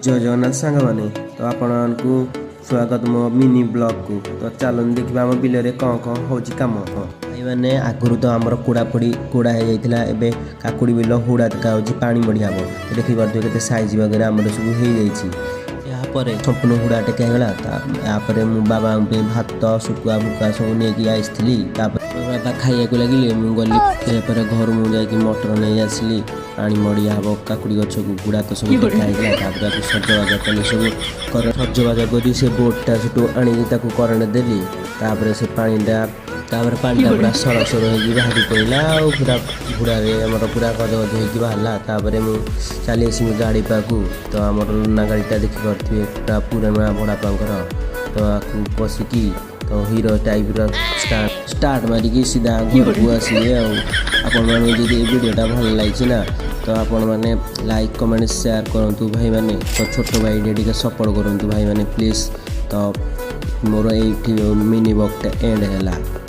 जय जगन्नाथ सांग मैंने तो आपको स्वागत मो मिनी ब्लॉग को तो चलो देखा आम बिल कौन कौन हो कम भाई मैंने आगुरी तो आमर कुड़ा फुड़ी कुड़ा हो जाता है काकुड़ी बिल हुड़ा देखा पानी बढ़िया हम देखिए के साइज वगैरह आम सब हो यापर संपूर्ण हुड़ा टेकागला यापर मो बाबा भात शुखुआ फुकुआ सब नहीं आई बाबा खाइया लगे मुझे गली घर मुझे मटर नहीं आसली पानी मड़िया हम काकुड़ी गछ को गुड़ा तो सब खाई सजबाज कली सब सजबाज कर से बोटा से आणिकी करेन्ट देली से पानीटा पानीटा पूरा सरसर हो बाहरी पड़ा पूरा घुड़े आम पूरा गज गज हो बाहर मुझे चली गाड़ी पाकू तो आम लुना गाड़ीटा देखिपे पूरा पुराना बड़ापांकर तो आपको बसिकी तो हीरो टाइप स्टार्ट मारिकी सीधा घर को आसिले आपण मैंने वीडियोटा भल लगी ना तो आपण मैंने लाइक कमेंट शेयर करूँ भाई मैंने तो छोट भाई टे सपोर्ट करूँ भाई मैंने प्लीज तो मोर ये मिनी ब्लॉगटा एंड है।